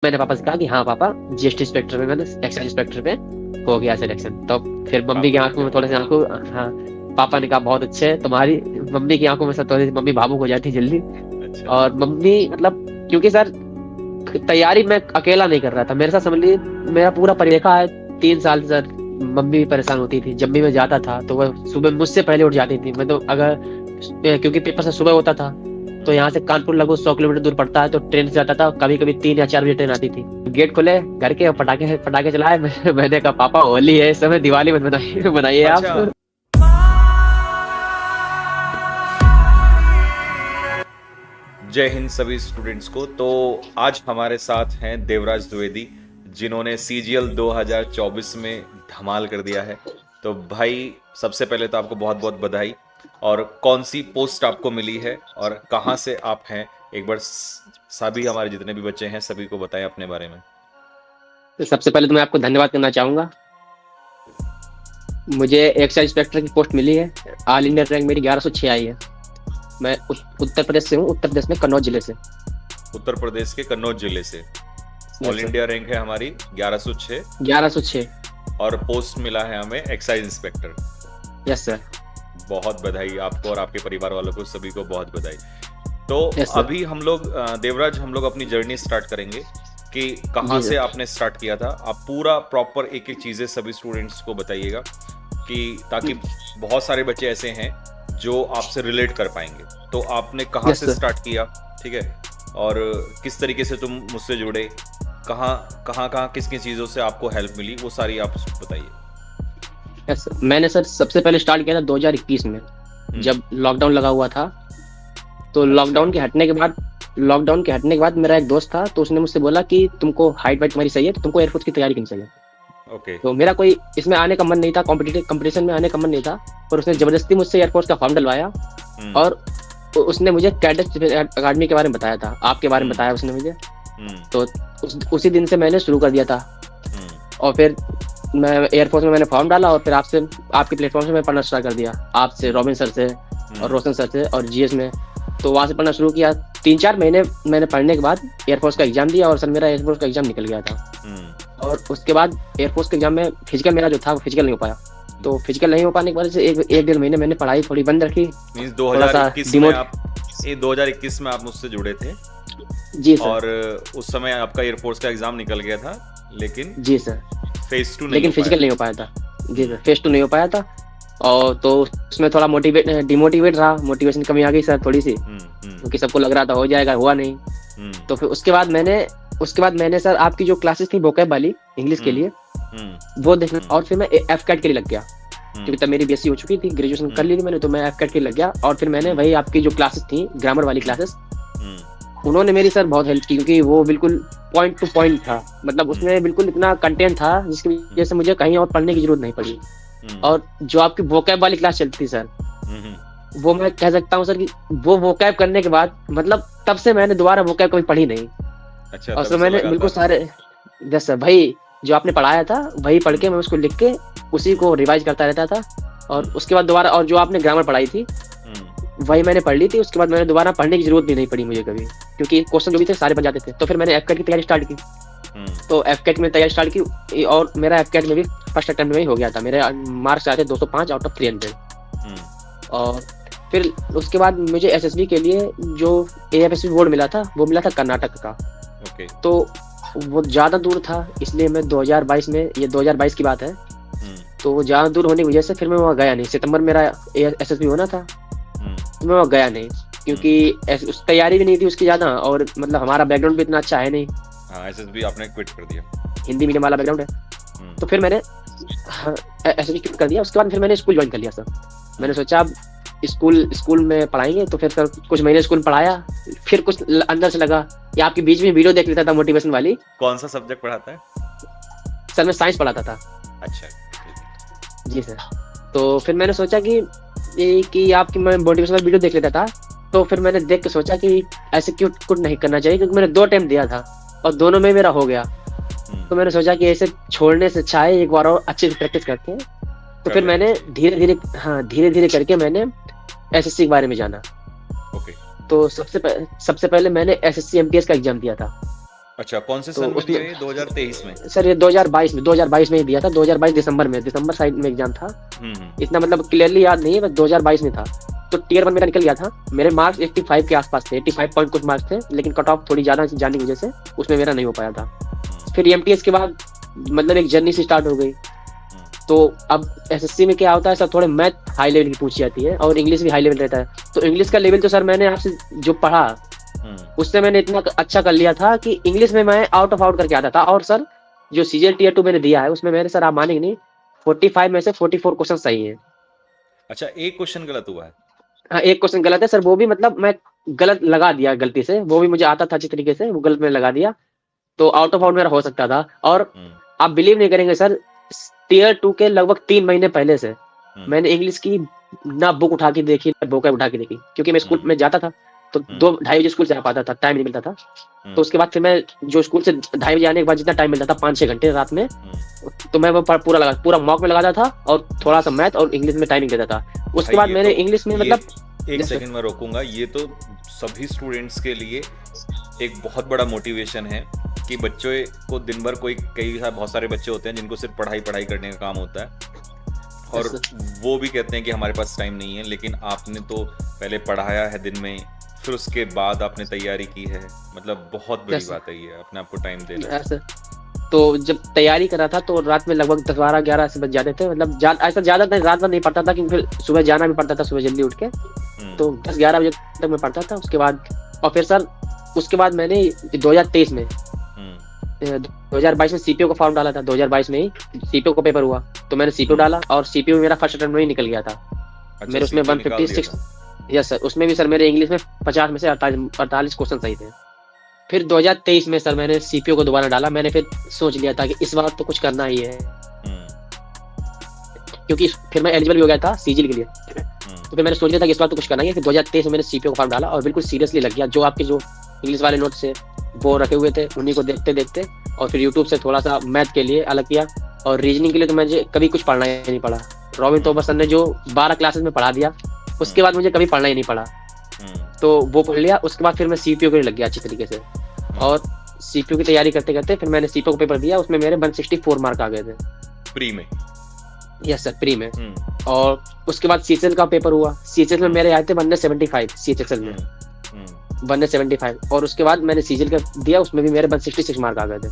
मैंने पापा से कहा कि हाँ पापा, जीएसटी इंस्पेक्टर में, मैंने एक्साइज इंस्पेक्टर में हो गया सिलेक्शन। तो फिर मम्मी की पापा ने आंखों क्या में थोड़े से बोला? आंखों, हाँ, पापा ने कहा बहुत अच्छे है तुम्हारी। मम्मी की आंखों में सब थोड़ी सी, मम्मी भावुक हो जाती जल्दी। अच्छा। और मम्मी मतलब, क्योंकि सर तैयारी मैं अकेला नहीं कर रहा था, मेरे साथ समझ लीजिए मेरा पूरा परिवार देखा है 3 साल से सर। मम्मी भी परेशान होती थी जब भी मैं जाता था, तो वह सुबह मुझसे पहले उठ जाती थी। मैं तो अगर, क्योंकि पेपर से सुबह होता था, तो यहाँ से कानपुर लगभग 100 किलोमीटर दूर पड़ता है, तो ट्रेन से जाता था। कभी कभी 3 या 4 बजे ट्रेन आती थी। गेट खोले घर के और पटाखे पटाखे चलाए। मैंने कहा पापा होली है इस समय, दिवाली मत बनाइए, बनाइए अच्छा। आप। जय हिंद सभी स्टूडेंट्स को। तो आज हमारे साथ हैं देवराज द्विवेदी, जिन्होंने सीजीएल 2024 में धमाल कर दिया है। तो भाई सबसे पहले तो आपको बहुत बहुत बधाई। और कौन सी पोस्ट आपको मिली है और कहाँ से आप हैं, एक बार सभी हमारे जितने भी बच्चे हैं सभी को बताएं अपने बारे में। तो सबसे पहले तो मैं आपको धन्यवाद करना चाहूंगा। मुझे एक्साइज इंस्पेक्टर की पोस्ट मिली है। ऑल इंडिया रैंक मेरी 1106 आई है। मैं उत्तर प्रदेश से हूँ, उत्तर प्रदेश में कन्नौज जिले से। उत्तर प्रदेश के कन्नौज जिले से। All yes sir, India rank है हमारी 1106। 1106। और पोस्ट मिला है हमें एक्साइज इंस्पेक्टर। Yes sir. बहुत बधाई आपको और आपके परिवार वालों को, सभी को बहुत बधाई। तो यस सर। अभी हम लोग देवराज, हम लोग अपनी जर्नी स्टार्ट करेंगे कि कहाँ जी से सर। आपने स्टार्ट किया था। आप पूरा प्रॉपर एक एक चीज़ें सभी स्टूडेंट्स को बताइएगा, कि ताकि बहुत सारे बच्चे ऐसे हैं जो आपसे रिलेट कर पाएंगे। तो आपने कहाँ यस से सर। स्टार्ट किया, ठीक है, और किस तरीके से तुम मुझसे जुड़े, कहाँ कहाँ कहाँ किस किस चीज़ों से आपको हेल्प मिली, वो सारी आप बताइए। यस सर, मैंने सर सबसे पहले स्टार्ट किया था 2021 में, जब लॉकडाउन लगा हुआ था। तो अच्छा। लॉकडाउन के हटने के बाद मेरा एक दोस्त था, तो उसने मुझसे बोला कि तुमको हाइट वाइट तुम्हारी सही है, तो तुमको एयरफोर्स की तैयारी करनी चाहिए। ओके। तो मेरा कोई इसमें आने का मन नहीं था, कॉम्पिटिटिव कंपटीशन में आने का मन नहीं था, पर उसने जबरदस्ती मुझसे एयरफोर्स का फॉर्म डलवाया। और उसने मुझे कैडेट अकादमी के बारे में बताया था, आपके बारे में बताया उसने मुझे। तो उसी दिन से मैंने शुरू कर दिया था। और फिर मैं एयरफोर्स में मैंने फॉर्म डाला, और फिर आपसे, आपके प्लेटफॉर्म से मैं पढ़ना स्टार्ट कर दिया, आपसे, रॉबिन सर से और रोशन सर से, और जीएस में। तो वहाँ से पढ़ना शुरू किया। 3-4 महीने मैंने पढ़ने के बाद एयरफोर्स का एग्जाम दिया, और सर मेरा एयरफोर्स का एग्जाम निकल गया था। और उसके बाद एयरफोर्स के एग्जाम में फिजिकल मेरा जो था, वो फिजिकल नहीं हो पाया। तो फिजिकल नहीं हो पाने की वजह से एक डेढ़ महीने मैंने पढ़ाई थोड़ी बंद रखी। मीन्स थोड़ा सा 2021 में डिमोट। आप, ये 2021 में आप मुझसे जुड़े थे। जी सर। और उस समय आपका एयरफोर्स का एग्जाम निकल गया था, लेकिन जी सर। फेज 2 नहीं लेकिन हो पाया फिजिकल नहीं था। हो पाया था। जी सर, फेस 2 नहीं हो पाया था। और तो उसमें थोड़ा डिमोटिवेट रहा, मोटिवेशन कमी आ गई सर थोड़ी सी, क्योंकि सबको लग रहा था हो जाएगा, हुआ नहीं। तो फिर उसके बाद मैंने सर आपकी जो क्लासेस थी वोकैब वाली इंग्लिश के लिए, वो देखना, और फिर मैं एफ कैट के लिए लग गया, क्योंकि तब मेरी बीएससी हो चुकी थी, ग्रेजुएशन कर ली थी मैंने, तो मैं एफ कैट के लिए लग गया। और फिर मैंने वही आपकी जो क्लासेस थी, ग्रामर वाली क्लासेस, उन्होंने मेरी सर बहुत हेल्प की, क्योंकि वो बिल्कुल पॉइंट टू पॉइंट था। मतलब उसमें बिल्कुल इतना कंटेंट था जिसकी वजह से मुझे कहीं और पढ़ने की जरूरत नहीं पड़ी। और जो आपकी वोकैब वाली क्लास चलती थी सर, वो मैं कह सकता हूँ सर कि वो वोकैब करने के बाद, मतलब तब से मैंने दोबारा वोकैब कभी पढ़ी नहीं। अच्छा, और तब सर से मैंने बिल्कुल लगातार। सारे, जैसे सर भाई जो आपने पढ़ाया था वही पढ़ के मैं उसको लिख के उसी को रिवाइज करता रहता था। और उसके बाद दोबारा, और जो आपने ग्रामर पढ़ाई थी वही मैंने पढ़ ली थी। उसके बाद मैंने दोबारा पढ़ने की जरूरत भी नहीं पड़ी मुझे कभी, क्योंकि क्वेश्चन जो भी थे सारे बन जाते थे। तो फिर मैंने एफ कैट की तैयारी स्टार्ट की। तो एफ कैट में तैयारी स्टार्ट की, और मेरा एफ कैट में भी फर्स्ट अटेम्प्ट में ही हो गया था। मेरे मार्क्स आए थे 205 आउट ऑफ 300। और फिर उसके बाद मुझे एसएसबी के लिए जो एएफएसबी बोर्ड मिला था, वो मिला था कर्नाटक का। तो वो ज़्यादा दूर था, इसलिए मैं 2022 में, ये 2022 की बात है, तो वो ज़्यादा दूर होने की वजह से फिर मैं वहाँ गया नहीं। सितंबर मेरा एसएसबी होना था, तो मैं वहाँ गया नहीं, क्योंकि उस तैयारी भी नहीं थी उसकी ज़्यादा, और मतलब हमारा बैकग्राउंड भी इतना अच्छा है नहीं। हाँ, एसएसबी आपने क्विट कर दिया। हिंदी मीडियम वाला बैकग्राउंड है। तो फिर मैंने एसएसबी क्विट कर दिया। उसके बाद फिर मैंने स्कूल ज्वाइन कर लिया सर। मैंने सोचा अब स्कूल में पढ़ाएंगे, तो फिर सर कुछ महीने स्कूल पढ़ाया। फिर कुछ अंदर से लगा, या आपके बीच में वीडियो देख लेता था मोटिवेशन वाली। कौन सा सब्जेक्ट पढ़ाता है? सर मैं साइंस पढ़ाता था। अच्छा। जी सर। तो फिर मैंने सोचा कि आपकी मैं मोटिवेशनल वीडियो देख लेता था। तो फिर मैंने देख के सोचा कि ऐसे क्यों कुछ नहीं करना चाहिए, क्योंकि मैंने 2 अटेम्प्ट दिया था और दोनों में मेरा हो गया। तो मैंने सोचा कि ऐसे छोड़ने से अच्छा है एक बार और अच्छे से प्रैक्टिस करते हैं। तो फिर मैंने धीरे धीरे करके मैंने एसएससी के बारे में जाना। ओके। तो सबसे पहले मैंने एसएससी एमटीएस का एग्जाम दिया था। अच्छा, कौन से तो सन में उसमें दिया ये? 2023 में? सर ये 2022 में ही दिया था। 2022 दिसंबर साइड में एग्जाम था। इतना मतलब क्लियरली याद नहीं है, बस 2022 में था। तो टीयर 1 मेरा निकल गया था। मेरे मार्क्स 85 के आसपास थे, 85 पॉइंट कुछ मार्क्स थे, लेकिन कट ऑफ थोड़ी ज्यादा जाने की वजह से उसमें मेरा नहीं हो पाया था। फिर एमटीएस के बाद मतलब एक जर्नी से स्टार्ट हो गई। तो अब एसएससी में क्या होता है सर, थोड़े मैथ हाई लेवल की पूछी जाती है और इंग्लिश भी हाई लेवल रहता है। तो इंग्लिश का लेवल तो सर मैंने आपसे जो पढ़ा उससे मैंने इतना अच्छा कर लिया था कि इंग्लिश में मैं आउट ऑफ आउट करके आता था। और सर जो सीजीएल टीयर 2 मैंने दिया है उसमें मेरे सर आप मानेंगे नहीं 45 में से 44 क्वेश्चन सही है। अच्छा, एक क्वेश्चन गलत हुआ है? हाँ एक क्वेश्चन गलत है सर, वो भी मतलब मैं गलत लगा दिया गलती से, वो भी मुझे आता था अच्छी तरीके से, वो गलत मैंने लगा दिया। तो आउट ऑफ आउट मेरा हो सकता था। और आप बिलीव नहीं करेंगे सर, टीयर 2 के लगभग 3 महीने पहले से मैंने इंग्लिश की ना बुक उठा के देखी ना बुक उठा के देखी, क्योंकि मैं स्कूल में जाता था तो 2-2:30 बजे स्कूल से आ पाता था, टाइम नहीं मिलता था। तो उसके बाद फिर मैं जो स्कूल से 2:30 बजे आने के बाद जितना टाइम मिलता था 5-6 घंटे रात में, तो मैं वो पूरा मॉक में लगाता था और थोड़ा सा मैथ और इंग्लिश में टाइमिंग देता था। उसके बाद मैंने इंग्लिश में मतलब एक सेकंड में रोकूंगा। ये तो सभी स्टूडेंट्स के लिए एक बहुत बड़ा मोटिवेशन है कि बच्चों को दिन भर बहुत सारे बच्चे होते हैं जिनको सिर्फ पढ़ाई करने का काम होता है और वो भी कहते हैं कि हमारे पास टाइम नहीं है, लेकिन आपने तो पहले पढ़ाया है दिन में, फिर उसके बाद आपने तैयारी की है। मतलब बहुत बड़ी बात है ये, अपने आप को टाइम देना। तो जब तैयारी कर रहा था तो रात में लगभग 10-12-11 से बज जाते थे। मतलब ऐसा ज्यादा रात भर नहीं पढ़ता था, क्योंकि फिर सुबह जाना भी पड़ता था, सुबह जल्दी उठ के। तो 10-11 बजे तक मैं पढ़ता था। उसके बाद और फिर सर उसके बाद मैंने 2023 में 2022 में सीपीओ का फॉर्म डाला था। 2022 में ही सीपीओ का पेपर हुआ तो मैंने सीपीओ डाला और सीपीओ मेरा फर्स्ट अटेम्प्ट में ही निकल गया था। अच्छा, मेरे उसमें 156 यस सर, उसमें भी सर मेरे इंग्लिश में 50 में से 48 क्वेश्चन सही थे। फिर 2023 में सर मैंने सीपीओ को दोबारा डाला। मैंने फिर सोच लिया था कि इस बार तो कुछ करना ही है, क्योंकि फिर मैं एलिजिबल भी हो गया था सीजीएल के लिए। तो फिर मैंने सोच लिया था कि इस बार तो कुछ करना ही है। फिर 2023 में मैंने सीपीओ का फॉर्म डाला और बिल्कुल सीरियसली लग गया। जो आपके जो इंग्लिश वाले नोट्स है वो रखे हुए थे, उन्हीं को देखते देखते और फिर यूट्यूब से थोड़ा सा मैथ के लिए अलग किया और रीजनिंग के लिए तो मुझे कभी कुछ पढ़ना ही नहीं पड़ा। रॉबिन तोमर सर ने जो 12 क्लासेस में पढ़ा दिया उसके बाद मुझे कभी पढ़ना ही नहीं पड़ा, तो वो पढ़ लिया। उसके बाद फिर मैं सीपीओ के लिए लग गया अच्छी तरीके से और सीपीओ की तैयारी करते करते फिर मैंने सीपीओ का पेपर दिया। उसमें मेरे 164 मार्क आ गए थे प्री में। यस सर, प्री में। और उसके बाद सीएचएल का पेपर हुआ। सीएचएल में मेरे आए थे 175 सीएचएल में 175। और उसके बाद मैंने सीजीएल का दिया, उसमें भी मेरे 166 मार्क आ गए थे।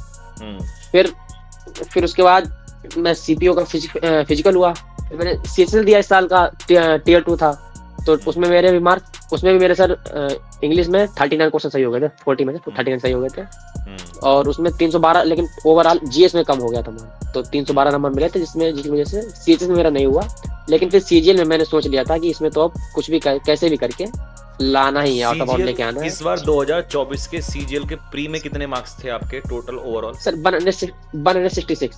फिर उसके बाद मैं सीपीओ का फिजिकल हुआ। फिर मैंने सीएचएल दिया, इस साल का टीयर 2 था तो उसमें मेरे भी मार्क, उसमें भी मेरे सर इंग्लिश में 39 क्वेश्चन सही हो गए थे, 40 में से 39 सही हो गए थे। और उसमें 312, लेकिन ओवरऑल जीएस में कम हो गया था मार्क, तो 312 नंबर मिले थे, जिसकी वजह से सीएचएल में मेरा नहीं हुआ। लेकिन फिर सीजीएल में मैंने सोच लिया था कि इसमें तो अब कुछ भी कैसे भी करके लाना ही है, आउट ऑफ आउट लेके आना है। इस बार 2024 के सीजीएल के प्री में कितने मार्क्स थे आपके टोटल ओवरऑल? सर 166।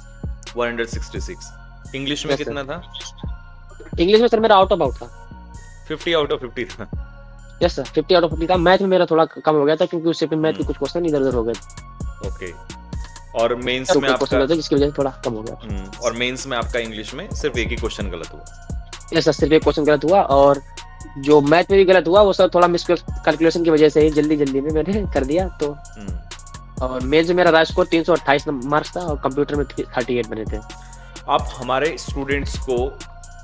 166। इंग्लिश में कितना था? इंग्लिश में सर मेरा आउट ऑफ आउट था, 50 आउट ऑफ 50 था। यस सर, 50 आउट ऑफ 50 था। मैथ में मेरा थोड़ा कम हो गया था क्योंकि उससे मैथ के कुछ क्वेश्चन इधर उधर हो गए। ओके। और मेंस में आपका जिसकी वजह से थोड़ा कम हो गया। और मेंस में आपका इंग्लिश में सिर्फ एक ही क्वेश्चन गलत हुआ? यस सर, सिर्फ एक क्वेश्चन गलत हुआ और जो मैथ में भी गलत हुआ वो सब थोड़ा मिस कैलकुलेशन की वजह से ही जल्दी में मैंने कर दिया। तो और मेंस में मेरा राइस स्कोर 328 मार्क्स था और कंप्यूटर में 38 बने थे। आप हमारे स्टूडेंट्स को,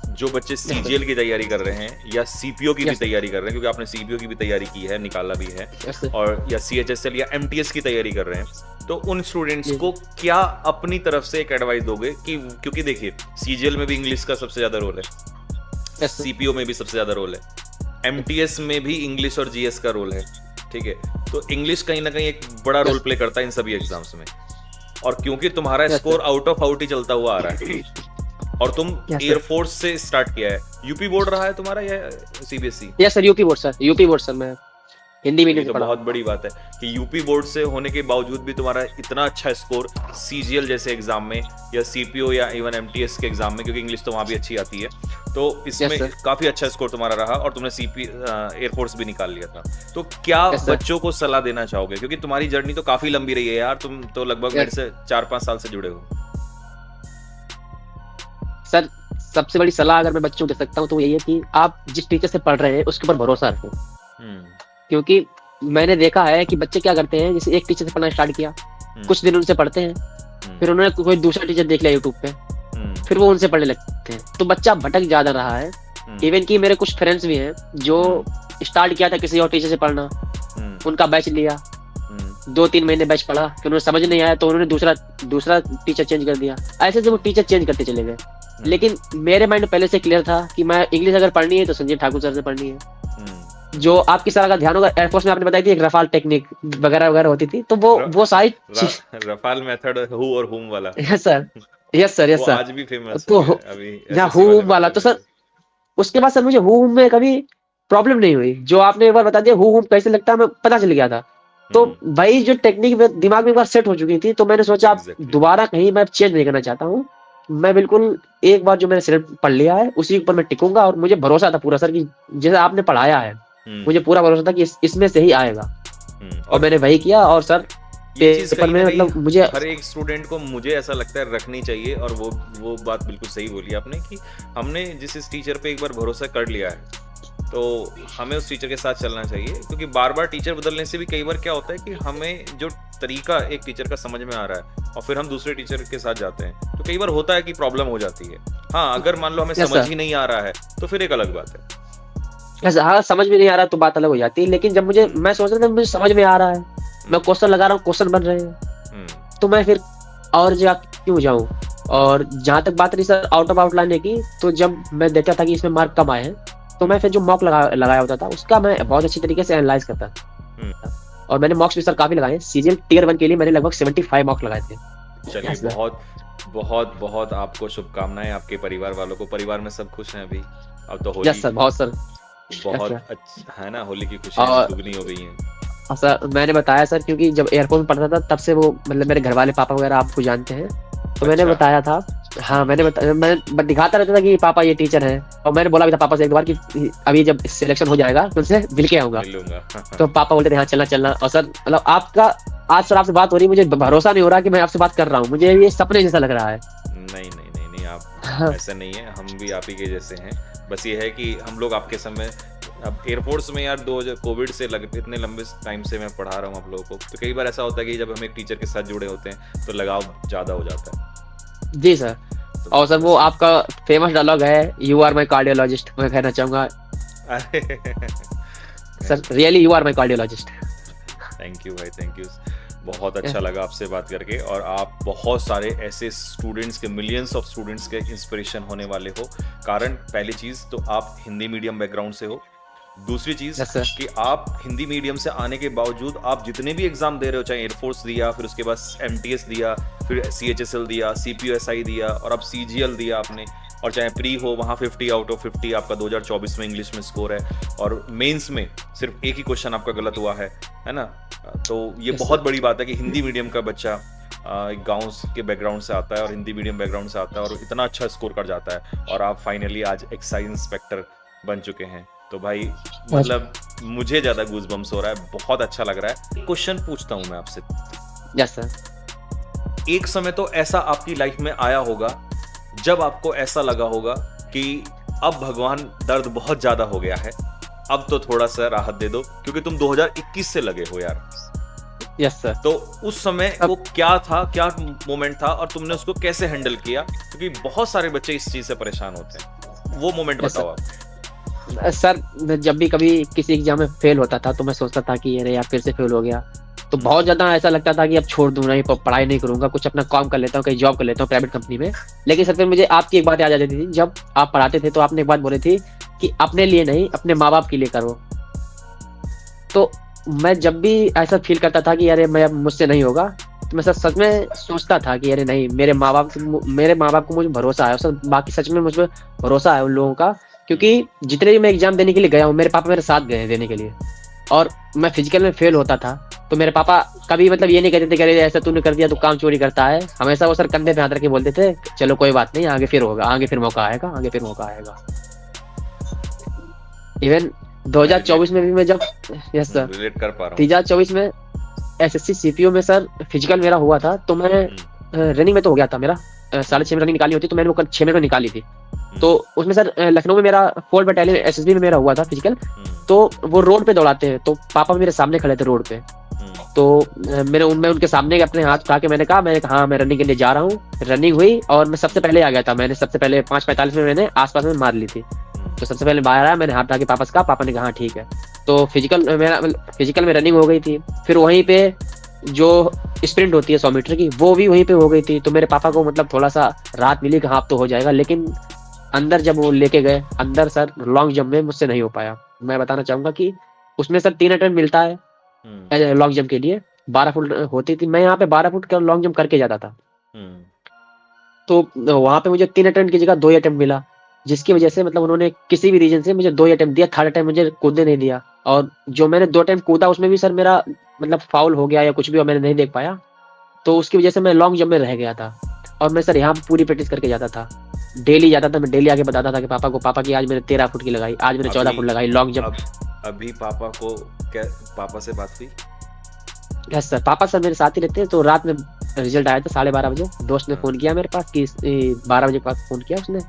जो बच्चे सीजीएल की तैयारी कर रहे हैं या सीपीओ की भी तैयारी कर रहे हैं, क्योंकि आपने सीपीओ की भी तैयारी की है, निकाला भी है, और या सीएचएसएल या एमटीएस की तैयारी कर रहे हैं, तो उन स्टूडेंट्स को क्या अपनी तरफ से एक एडवाइस दोगे? कि क्योंकि देखिए सीजीएल में भी इंग्लिश का सबसे ज्यादा रोल है, सीपीओ में भी सबसे ज्यादा रोल है, एमटीएस में भी इंग्लिश और जीएस का रोल है, ठीक है? तो इंग्लिश कहीं ना कहीं एक बड़ा रोल प्ले करता है इन सभी एग्जाम्स में, और क्योंकि तुम्हारा स्कोर आउट ऑफ आउट ही चलता हुआ आ रहा है और तुम एयरफोर्स से स्टार्ट किया है, यूपी बोर्ड रहा है तुम्हारा या CBSE? Yes sir, UP board sir, मैं हिंदी मीडियम से पढ़ा। बहुत बड़ी बात है कि यूपी बोर्ड से होने के बावजूद भी तुम्हारा इतना अच्छा स्कोर सीजीएल जैसे एग्जाम में या सीपीओ या इवन एमटीएस के एग्जाम में, क्योंकि इंग्लिश तो वहां भी अच्छी आती है, तो इसमें काफी अच्छा स्कोर तुम्हारा रहा और तुमने एयरफोर्स भी निकाल लिया था। तो क्या बच्चों को सलाह देना चाहोगे? क्योंकि तुम्हारी जर्नी तो काफी लंबी रही है यार, तुम तो लगभग मेरे से 4-5 साल से जुड़े हो। सर सबसे बड़ी सलाह अगर मैं बच्चों को दे सकता हूँ तो यही है कि आप जिस टीचर से पढ़ रहे हैं उसके ऊपर भरोसा रखें। क्योंकि मैंने देखा है कि बच्चे क्या करते हैं, जैसे एक टीचर से पढ़ना स्टार्ट किया, कुछ दिन उनसे पढ़ते हैं, फिर उन्होंने कोई दूसरा टीचर देख लिया यूट्यूब पे, फिर वो उनसे पढ़ने लगते हैं, तो बच्चा भटक ज्यादा रहा है। इवन कि मेरे कुछ फ्रेंड्स भी हैं जो स्टार्ट किया था किसी और टीचर से पढ़ना, उनका बैच लिया, 2-3 महीने बैच पढ़ा, फिर उन्हें समझ नहीं आया तो उन्होंने दूसरा टीचर चेंज कर दिया। ऐसे से वो टीचर चेंज करते चले गए। लेकिन मेरे माइंड पहले से क्लियर था कि मैं इंग्लिश अगर पढ़नी है तो संजीव ठाकुर सर से पढ़नी है। जो आपकी सलाह का ध्यान होगा, एयरफोर्स में आपने बताई थी एक रफाल टेक्निक वगैरह वगैरह होती थी, तो वो सारी रफाल मेथड, हु और हुम वाला। यस सर आज भी फेमस तो है अभी हु वाला। तो सर उसके बाद सर मुझे हु में कभी प्रॉब्लम नहीं हुई। जो आपने एक बार बता दिया हु कैसे लगता है, मैं पता चल गया था। तो भाई जो टेक्निक दिमाग में एक बार सेट हो चुकी थी, तो मैंने सोचा दोबारा कहीं मैं चेंज नहीं करना चाहता हूँ। मैं बिल्कुल एक बार जो मैंने सिलेक्ट पढ़ लिया है उसी ऊपर मैं टिकूंगा, और मुझे भरोसा था पूरा सर कि जैसे आपने पढ़ाया है मुझे पूरा भरोसा था कि इसमें से ही आएगा, और मैंने वही किया। और सर पेपर में मतलब मुझे हर एक स्टूडेंट को, मुझे ऐसा लगता है, रखनी चाहिए। और वो बात बिल्कुल सही बोली आपने कि हमने जिस टीचर पे एक बार भरोसा कर लिया है तो हमें उस टीचर के साथ चलना चाहिए। क्योंकि बार बार टीचर बदलने से भी कई बार क्या होता है कि हमें जो तरीका एक टीचर का समझ में आ रहा है और फिर हम दूसरे टीचर के साथ जाते हैं तो कई बार होता है कि प्रॉब्लम हो जाती है। हाँ, अगर मान लो हमें समझ ही नहीं आ रहा है तो फिर एक अलग बात है। हाँ, समझ में नहीं आ रहा तो बात अलग हो जाती है। लेकिन जब मैं सोच रहा था मुझे समझ में आ रहा है, मैं क्वेश्चन लगा रहा हूँ, क्वेश्चन बन रहे हैं, तो मैं फिर और जगह क्यों जाऊँ। और जहां तक बात रही सर आउट ऑफ आउटलाइन की, तो जब मैं देखता था कि इसमें मार्क कम आए हैं तो मैं फिर जो मॉक लगाया होता था उसका मैं बहुत अच्छी तरीके से एनालाइज करता था। और मैंने मॉक्स भी सर काफी लगाए। सीजीएल टियर 1 के लिए मैंने लगभग 75 मॉक लगाए थे। चलिए, बहुत बहुत बहुत आपको शुभकामनाएं, आपके परिवार वालों को। परिवार में सब खुश हैं अभी? अब तो होली। यस सर, बहुत अच्छा है ना, होली की खुशियां दुगनी हो गई हैं। सर मैंने बताया सर, क्योंकि जब एयरपोर्ट में पढ़ता था तब से वो मतलब मेरे घर वाले पापा वगैरह आपको जानते हैं, तो मैंने बताया था। हाँ, मैं दिखाता रहता था कि पापा ये टीचर हैं, और मैंने बोला भी था पापा से एक बार कि अभी जब सिलेक्शन हो जाएगा तो उनसे मिल के आऊंगा। तो पापा बोलते थे हाँ चलना। और सर मतलब आज सर आपसे बात हो रही, मुझे भरोसा नहीं हो रहा कि मैं आपसे बात कर रहा हूँ, मुझे ये सपने जैसा लग रहा है। नहीं, आप ऐसा नहीं है, हम भी आप ही के जैसे हैं। बस ये है कि हम लोग आपके समय, अब एयरफोर्स में यार 2000 कोविड से इतने लंबे टाइम से मैं पढ़ा रहा हूँ आप लोगों को, तो कई बार ऐसा होता है कि जब हम एक टीचर के साथ जुड़े होते हैं तो लगाव ज्यादा हो जाता है। जी सर। और सर वो आपका फेमस डायलॉग है, यू आर माई कार्डियोलॉजिस्ट, मैं कहना चाहूंगा sir, really you are my cardiologist. Thank you भाई, थैंक यू। बहुत अच्छा लगा आपसे बात करके, और आप बहुत सारे ऐसे स्टूडेंट्स के, मिलियंस ऑफ स्टूडेंट्स के इंस्पिरेशन होने वाले हो। कारण पहली चीज तो आप हिंदी मीडियम बैकग्राउंड से हो, दूसरी चीज कि आप हिंदी मीडियम से आने के बावजूद आप जितने भी एग्जाम दे रहे हो, चाहे एयरफोर्स दिया, फिर उसके बाद एमटीएस दिया, फिर CHSL दिया, CPUSI दिया, और अब CGL दिया आपने, और चाहे प्री हो वहाँ 50 आउट ऑफ 50 आपका 2024 में इंग्लिश में स्कोर है, और मेंस में सिर्फ एक ही क्वेश्चन आपका गलत हुआ है ना। तो ये बहुत बड़ी बात है कि हिंदी मीडियम का बच्चा एक गाँव के बैकग्राउंड से आता है और हिंदी मीडियम बैकग्राउंड से आता है और इतना अच्छा स्कोर कर जाता है, और आप फाइनली आज एक्साइज इंस्पेक्टर बन चुके हैं। तो भाई मतलब मुझे ज्यादा गूज़बम्स हो रहा है, बहुत अच्छा लग रहा है। क्वेश्चन पूछता हूं मैं आपसे। Yes sir. एक समय तो ऐसा आपकी लाइफ में आया होगा जब आपको ऐसा लगा होगा कि अब भगवान दर्द बहुत ज्यादा हो गया है, अब तो थोड़ा सा राहत दे दो, क्योंकि तुम 2021 से लगे हो यार। Yes sir. तो उस समय वो क्या था, क्या मोमेंट था, और तुमने उसको कैसे हैंडल किया? क्योंकि बहुत सारे बच्चे इस चीज से परेशान होते हैं, वो मोमेंट बताओ आप। सर जब भी कभी किसी एग्जाम में फेल होता था तो मैं सोचता था कि अरे यार फिर से फेल हो गया, तो बहुत ज्यादा ऐसा लगता था कि अब छोड़ दूं, नहीं पढ़ाई नहीं करूंगा, कुछ अपना काम कर लेता हूँ, कहीं जॉब कर लेता हूँ प्राइवेट कंपनी में। लेकिन सर फिर मुझे आपकी एक बात याद आ जाती थी, जब आप पढ़ाते थे तो आपने एक बात बोली थी कि अपने लिए नहीं अपने माँ बाप के लिए करो। तो मैं जब भी ऐसा फील करता था कि अरे मैं अब मुझसे नहीं होगा, तो मैं सच में सोचता था कि अरे नहीं, मेरे माँ बाप को मुझे भरोसा है सर, बाकी सच में मुझ पर भरोसा है उन लोगों का। क्योंकि जितने भी मैं एग्जाम देने के लिए गया हूँ मेरे पापा मेरे साथ गए देने के लिए, और मैं फिजिकल में फेल होता था तो मेरे पापा कभी मतलब ये नहीं कहते थे कि अरे ऐसा तूने कर दिया तो काम चोरी करता है। हमेशा वो सर कंधे पे हाथ रख के बोलते थे चलो कोई बात नहीं, आगे फिर होगा, आगे फिर मौका आएगा, आगे फिर मौका आएगा। इवन 2024 में भी मैं जब यस सर रिलेट कर पा रहा हूं, 2024 में SSC CPO में सर फिजिकल मेरा हुआ था, तो मैं रनिंग में तो हो गया था मेरा, 6:30 में रनिंग निकाली होती तो मैंने वो 6 मिनट में निकाली थी। तो उसमें सर लखनऊ में मेरा 4 बटालियन एसएसबी में मेरा हुआ था फिजिकल। तो वो रोड पे दौड़ाते हैं, तो पापा मेरे सामने खड़े थे रोड पे। तो मैं उनके सामने अपने हाथ उठा के मैंने कहा हाँ मैं रनिंग के लिए जा रहा हूँ। रनिंग हुई और मैं सबसे पहले आ गया था। मैंने सबसे पहले 5:45 में मैंने आसपास में मार ली थी। तो सबसे पहले बाहर आया, मैंने हाथ उठा के पापा से कहा, पापा ने कहा हाँ ठीक है। तो फिजिकल में रनिंग हो गई थी। फिर वहीं पे जो स्प्रिंट होती है 100 मीटर की, वो भी वहीं पे हो गई थी। तो मेरे पापा को मतलब थोड़ा सा राहत मिली कि हाँ अब तो हो जाएगा। लेकिन अंदर जब वो लेके गए अंदर, सर लॉन्ग जंप में मुझसे नहीं हो पाया। मैं बताना चाहूंगा कि उसमें सर 3 अटेम्प्ट मिलता है लॉन्ग जंप के लिए। 12 फुट होती थी, मैं यहाँ पे 12 फुट का लॉन्ग जंप करके जाता था। तो वहां पे मुझे 3 अटेम्प्ट की जगह 2 अटेम्प्ट मिला, जिसकी वजह से मतलब उन्होंने किसी भी रीजन से मुझे 2 अटेम्प्ट दिया। 3rd अटेम्प्ट मुझे कूदने नहीं दिया। और जो मैंने 2 अटेम्प्ट कूदा उसमें भी सर मेरा मतलब फाउल हो गया या कुछ भी, और मैंने नहीं देख पाया। तो उसकी वजह से मैं लॉन्ग जंप में रह गया था। और मैं सर यहाँ पे पूरी प्रैक्टिस करके जाता था, डेली जाता था। मैं डेली आके बताता था कि पापा को, पापा की आज मैंने 13 फुट की लगाई, आज मैंने 14 फुट लगाई लॉन्ग जंप। अभी पापा को क्या, पापा से बात हुई? यस सर, पापा सर मेरे साथ ही रहते हैं। तो रात में रिजल्ट आया था 12:30 बजे। दोस्त ने फोन किया मेरे पास कि 12 बजे के पास फोन किया उसने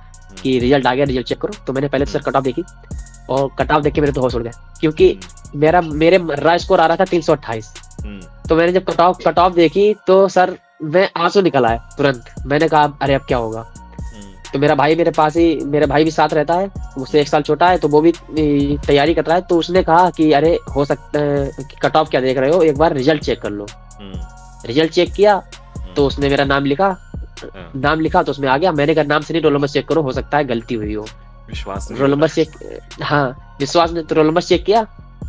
कि रिजल्ट आ गया, रिजल्ट चेक करो। तो मैंने पहले तो सर कट ऑफ देखी, और कट ऑफ देख के मेरे तो होश उड़ गया, क्योंकि मेरे रॉ स्कोर आ रहा था 328। तो मैंने जब कट ऑफ देखी तो सर मैं आंसू निकल आए तुरंत। मैंने कहा अरे अब क्या होगा। तो मेरा भाई भी साथ रहता है, मुझसे 1 साल छोटा है। तो वो भी तैयारी कर रहा है। तो उसने कहा कि अरे हो सकता है कट ऑफ क्या देख रहे हो, एक बार रिजल्ट चेक कर लो। रिजल्ट चेक किया तो उसने मेरा नाम लिखा तो उसमें आ गया। मैंने कहा नाम से नहीं, रोल नंबर चेक करो, हो सकता है गलती हुई हो। विश्वास नहीं, रोल नंबर चेक, हाँ विश्वास ने। तो रोल नंबर चेक किया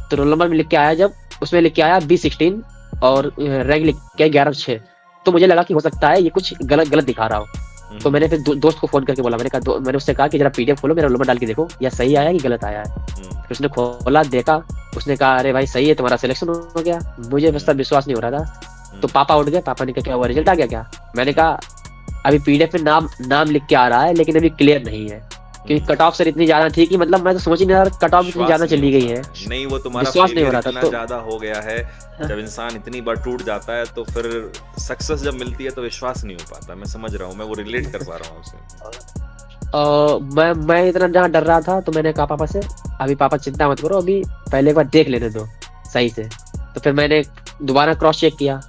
तो रोल नंबर में लिख के आया, जब उसमें लिख के आया B16 और रैंक लिख के 11/6। तो मुझे लगा कि हो सकता है ये कुछ गलत दिखा रहा हो। तो मैंने फिर दोस्त को फोन करके बोला, मैंने उससे कहा कि जरा PDF खोलो, मेरा रोल नंबर डाल के देखो या सही आया कि गलत आया है। फिर उसने खोला, देखा, उसने कहा अरे भाई सही है, तुम्हारा सिलेक्शन हो गया। मुझे बस विश्वास नहीं हो रहा था। तो पापा उठ गए, पापा ने कहा क्या हुआ, रिजल्ट आ गया क्या? मैंने कहा अभी PDF में नाम लिख के आ रहा है, लेकिन अभी क्लियर नहीं है, क्योंकि कट ऑफ सर इतनी ज्यादा थी कि मतलब मैं तो समझ ही नहीं रहा कट ऑफ इतनी ज्यादा चली गई है। नहीं, वो तुम्हारा विश्वास नहीं हो रहा था। इतना ज्यादा हो गया है। जब इंसान इतनी बार टूट जाता है तो फिर सक्सेस जब मिलती है तो विश्वास नहीं हो पाता। मैं समझ रहा हूँ, मैं वो रिलेट कर पा रहा हूँ उससे। मैं इतना जहाँ डर रहा था, तो मैंने कहा पापा से अभी पापा चिंता मत करो, अभी पहले एक बार देख लेने दो सही से। तो फिर मैंने दोबारा क्रॉस चेक किया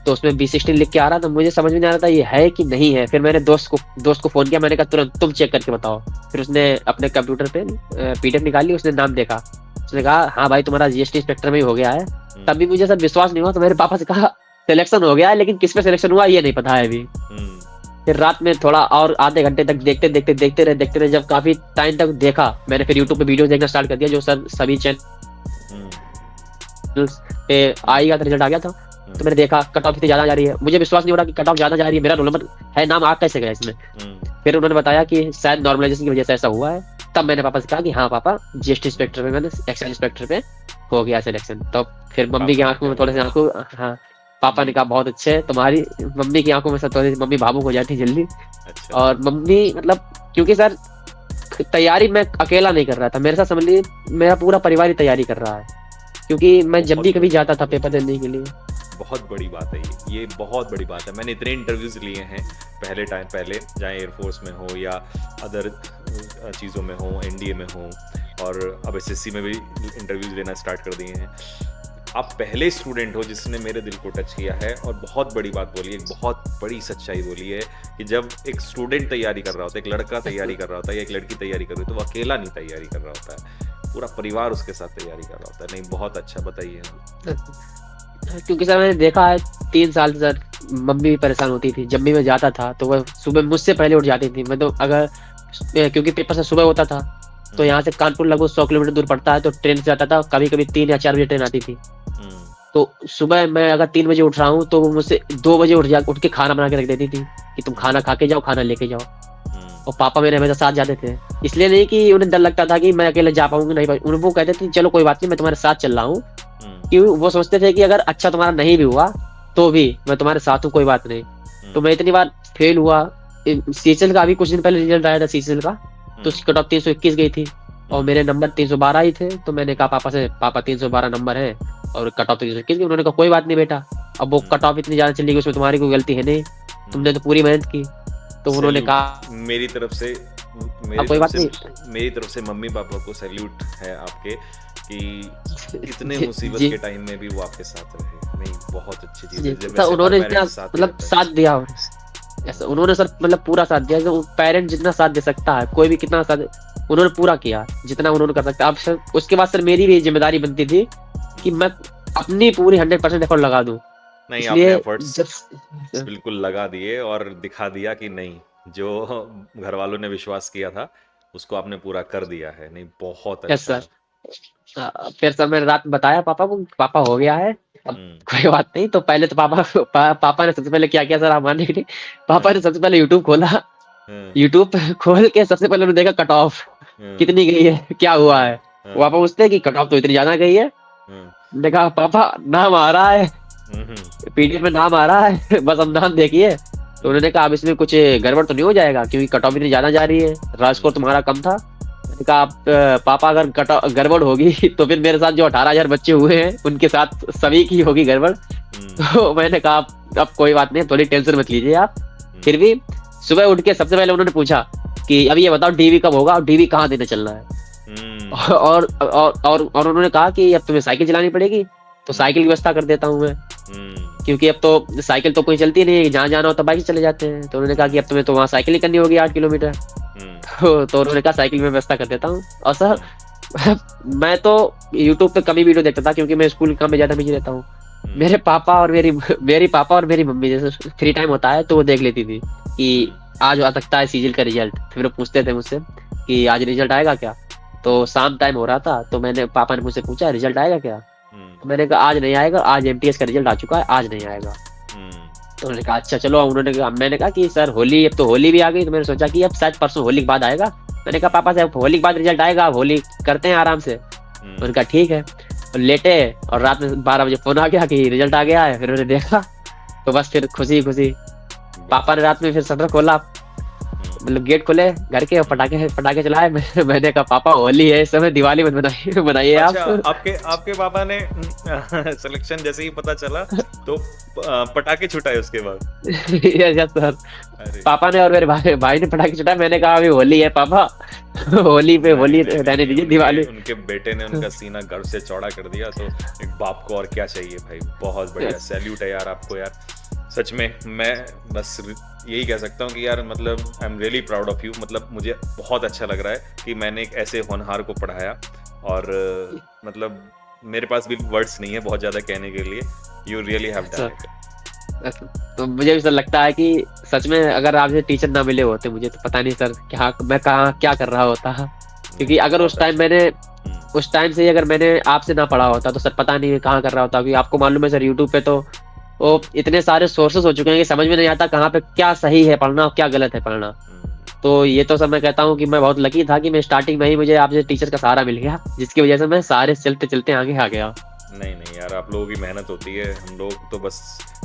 तो उसमें B16 लिख के आ रहा था। मुझे समझ में नहीं आ रहा था ये है कि नहीं है। फिर मैंने दोस्त को फोन किया, मैंने कहा तुरंत तुम चेक करके बताओ। फिर उसने अपने कंप्यूटर पे PDF निकाली, उसने नाम देखा, उसने कहा हाँ भाई तुम्हारा GST इंस्पेक्टर में ही हो गया है। तब भी मुझे सर विश्वास नहीं हुआ। तो मेरे पापा से कहा सिलेक्शन हो गया है, लेकिन किस पे सिलेक्शन हुआ ये नहीं पता है अभी। फिर रात में थोड़ा और आधे घंटे तक देखते रहे। जब काफी टाइम तक देखा, मैंने फिर यूट्यूब पे वीडियो देखना स्टार्ट कर दिया, जो सर सभी चैनल पे आएगा, रिजल्ट आ गया था। तो मैंने देखा कट ऑफ इतनी ज्यादा जा रही है, मुझे विश्वास नहीं हो रहा कि कट ऑफ ज्यादा जा रही है, मेरा रोल नंबर है, नाम आ कैसे गया इसमें। फिर उन्होंने बताया कि शायद नॉर्मलाइजेशन की वजह से ऐसा हुआ है। तब मैंने पापा से कहा कि हाँ पापा GST इंस्पेक्टर में, मैंने एक्साइज इंस्पेक्टर पे हो गया सिलेक्शन। तो फिर मम्मी की आंखों में थोड़े से आंसू, हाँ पापा ने कहा बहुत अच्छे, तुम्हारी मम्मी की आंखों में सर थोड़ी, मम्मी भावुक हो जाती जल्दी। और मम्मी मतलब क्योंकि सर तैयारी मैं अकेला नहीं कर रहा था, मेरे साथ समझ लीजिए मेरा पूरा परिवार ही तैयारी कर रहा है, क्योंकि मैं जब भी कभी जाता था पेपर देने के लिए। बहुत बड़ी बात है ये बहुत बड़ी बात है। मैंने इतने इंटरव्यूज लिए हैं पहले, चाहे एयरफोर्स में हो या अदर चीज़ों में हो, NDA में हो, और अब SSC में भी इंटरव्यूज लेना स्टार्ट कर दिए हैं। आप पहले स्टूडेंट हो जिसने मेरे दिल को टच किया है, और बहुत बड़ी बात बोली है, एक बहुत बड़ी सच्चाई बोली है कि जब एक स्टूडेंट तैयारी कर रहा होता है, एक लड़का तैयारी कर रहा होता है या एक लड़की तैयारी कर रही है, तो वो अकेला नहीं तैयारी कर रहा होता है, पूरा परिवार उसके साथ तैयारी कर रहा होता है। नहीं, बहुत अच्छा, बताइए। क्योंकि सर मैंने देखा है 3 साल से सर मम्मी भी परेशान होती थी। जब भी मैं जाता था तो वह सुबह मुझसे पहले उठ जाती थी। मैं तो अगर क्योंकि पेपर से सुबह होता था, तो यहाँ से कानपुर लगभग 100 किलोमीटर दूर पड़ता है, तो ट्रेन से जाता था। कभी कभी 3 या 4 बजे ट्रेन आती थी। तो सुबह मैं अगर 3 बजे उठ रहा हूँ तो वो मुझसे 2 बजे उठ के खाना बना के रख देती थी कि तुम खाना खा के जाओ, खाना लेके जाओ। और पापा मेरे हमेशा साथ जाते थे, इसलिए नहीं कि उन्हें डर लगता था कि मैं अकेले जा पाऊंगी, नहीं, वो कहते थे चलो कोई बात नहीं, मैं तुम्हारे साथ चल रहा हूँ। क्यों वो सोचते थे कि अगर अच्छा तुम्हारा नहीं भी हुआ तो भी मैं तुम्हारे साथ हूँ, कोई बात नहीं। तो मैं इतनी बार फेल हुआ। CCL का अभी कुछ दिन पहले रिजल्ट आया था CCL का, तो उसकी कट ऑफ 321 गई थी और मेरे नंबर 312 ही थे। तो मैंने कहा पापा से, पापा 312 नंबर है और कट ऑफ 321। उन्होंने कहा कोई बात नहीं बेटा, अब वो कट ऑफ इतनी ज्यादा चली गई, उसमें तुम्हारी कोई गलती है नहीं, तुमने तो पूरी मेहनत की। तो उन्होंने सैल्यूट कहा मेरी तरफ से कोई बात नहीं। मेरी तरफ से मम्मी पापा को सैल्यूट है आपके कि इतने मुसीबत जी के टाइम में भी वो आपके साथ रहे। नहीं, बहुत अच्छी चीज जी है जब सर, ऐसे उन्होंने इतना पेरेंट्स साथ मतलब रहते हैं। साथ दिया, ऐसा उन्होंने सर मतलब पूरा साथ दिया। जो पेरेंट जितना साथ दे सकता है, कोई भी कितना साथ, उन्होंने पूरा किया जितना उन्होंने कर सकता। अब सर उसके बाद सर मेरी भी जिम्मेदारी बनती थी कि मैं अपनी पूरी 100% एफर्ट लगा दूं। नहीं, आपने इसलिए एफर्ट्स जब बिल्कुल लगा दिए और दिखा दिया कि नहीं, जो घर वालों ने विश्वास किया था उसको आपने पूरा कर दिया है। नहीं, बहुत यस अच्छा। सर, फिर सर मैंने रात में बताया पापा को, पापा हो गया है, अब हम्म कोई बात नहीं। तो पहले तो पापा ने सबसे पहले क्या किया सर, आप मानेंगे नहीं। पापा हाँ, ने सबसे पहले यूट्यूब खोला, हाँ, यूट्यूब पे खोल के सबसे पहले उन्होंने देखा कट ऑफ हाँ, कितनी गई है, क्या हुआ हाँ, है। हाँ, पापा पूछते हैं कि कट ऑफ तो इतनी ज्यादा गई है। हाँ, मैंने कहा पापा नाम आ रहा है, हम्म, पीडीएफ में नाम आ रहा है, बस अब नाम देखिए। तो उन्होंने कहा अब इसमें कुछ गड़बड़ तो नहीं हो जाएगा, क्योंकि कट ऑफ इतनी ज्यादा जा रही है, रॉ स्कोर तुम्हारा कम था। मैंने कहा पापा अगर गड़बड़ होगी तो फिर मेरे साथ जो 18,000 बच्चे हुए हैं उनके साथ सभी की होगी गड़बड़। तो मैंने कहा अब कोई बात नहीं, थोड़ी टेंशन मत लीजिए आप। फिर भी सुबह उठ के सबसे पहले उन्होंने पूछा कि अभी ये बताओ डीवी कब होगा और डीवी कहाँ देने चलना है। और उन्होंने कहा कि अब तुम्हें साइकिल चलानी पड़ेगी, तो साइकिल की व्यवस्था कर देता हूँ मैं, क्योंकि अब तो साइकिल तो कोई चलती नहीं है, जहाँ जाना हो तो बाइक से चले जाते हैं। तो उन्होंने कहा कि अब तुम्हें तो वहाँ साइकिल ही करनी होगी 8 किलोमीटर। तो उन्होंने कहा साइकिल में व्यवस्था कर देता हूँ। और सर मैं तो यूट्यूब पे कम ही वीडियो देखता था, क्योंकि मैं स्कूल काम में ज्यादा बिजी रहता हूँ। मेरे पापा और मेरी पापा और मेरी मम्मी जैसे फ्री टाइम होता है तो वो देख लेती थी कि आज आ सकता है सीजीएल का रिजल्ट। फिर वो पूछते थे मुझसे कि आज रिजल्ट आएगा क्या। तो शाम टाइम हो रहा था, तो मैंने पापा ने मुझसे पूछा रिजल्ट आएगा क्या। तो मैंने कहा आज नहीं आएगा, आज एमटीएस का रिजल्ट आ चुका है, आज नहीं आएगा। तो उन्होंने कहा अच्छा चलो। उन्होंने कहा, मैंने कहा कि सर होली, अब तो होली भी आ गई, तो मैंने सोचा कि अब शायद परसों होली के बाद आएगा। मैंने कहा पापा साहब होली के बाद रिजल्ट आएगा, होली करते हैं आराम से। उन्होंने कहा ठीक है। और लेटे, और रात में 12 बजे फोन आ गया कि रिजल्ट आ गया है। फिर उन्होंने देखा, तो बस फिर खुशी खुशी पापा ने रात में फिर शटर खोला, मतलब गेट खोले घर के, और पटाखे चलाए। मैंने कहा पापा होली है इस समय, दिवाली मत बनाइए अच्छा, आप। आपके पापा ने सिलेक्शन जैसे ही पता चला तो पटाखे छुटाए उसके बाद। यस सर, अरे पापा ने और मेरे भाई ने पटाखे छुटाए। मैंने कहा अभी होली है पापा, होली पे होली नहीं, रहने दीजिए, दिवाली। उनके बेटे ने उनका सीना गर्व से चौड़ा कर दिया, तो एक बाप को और क्या चाहिए भाई। बहुत बढ़िया, सैल्यूट है यार आपको यार। सच में मैं बस यही कह सकता हूँ कि यार मतलब I am really proud of you. मतलब मुझे बहुत अच्छा लग रहा है कि मैंने एक ऐसे होनहार को पढ़ाया, और मतलब मेरे पास भी वर्ड्स नहीं है बहुत ज्यादा कहने के लिए। You really have done it. तो मुझे भी सर लगता है कि सच में अगर आपसे टीचर ना मिले होते मुझे, तो पता नहीं सर मैं कहाँ क्या कर रहा होता। क्योंकि अगर उस टाइम से अगर मैंने आपसे ना पढ़ा होता तो सर पता नहीं कहाँ कर रहा होता। क्योंकि आपको मालूम है सर, यूट्यूब पे तो वो इतने सारे सोर्सेस हो चुके हैं कि समझ में नहीं आता कहाँ पे क्या सही है पढ़ना और क्या गलत है पढ़ना। तो ये तो सर मैं कहता हूँ कि मैं बहुत लकी था कि मैं स्टार्टिंग में ही मुझे आपसे टीचर का सहारा मिल गया, जिसकी वजह से मैं सारे चलते चलते आगे आ गया। नहीं यार, आप लोगों की मेहनत होती है, हम लोग तो बस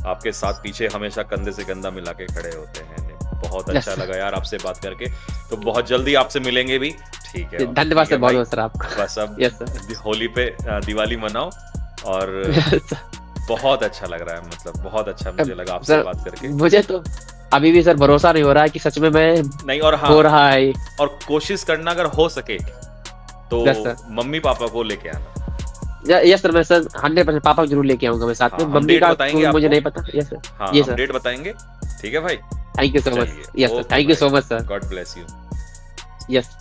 आपके साथ पीछे हमेशा कंधे से कंधा मिला के खड़े होते हैं। बहुत अच्छा लगा यार आपसे बात करके। तो बहुत जल्दी आपसे मिलेंगे भी, ठीक है। धन्यवाद सर, बहुत बहुत सर आपका। बस अब होली पे दिवाली मनाओ, और बहुत अच्छा लग रहा है, मतलब बहुत अच्छा मुझे लगा आपसे बात करके। मुझे तो अभी भी सर भरोसा नहीं हो रहा है कि सच में मैं नहीं, और हाँ, हो रहा है। और कोशिश करना अगर हो सके तो मम्मी पापा को लेके आना। यस सर, मैं सर 100% पापा को जरूर लेके आऊंगा मैं साथ में। मम्मी का मुझे नहीं पता। यस सर, हाँ, ये सर डेट बताएंगे, ठीक है भाई। Thank you so much. Yes sir, thank you so much sir. God bless you. Yes.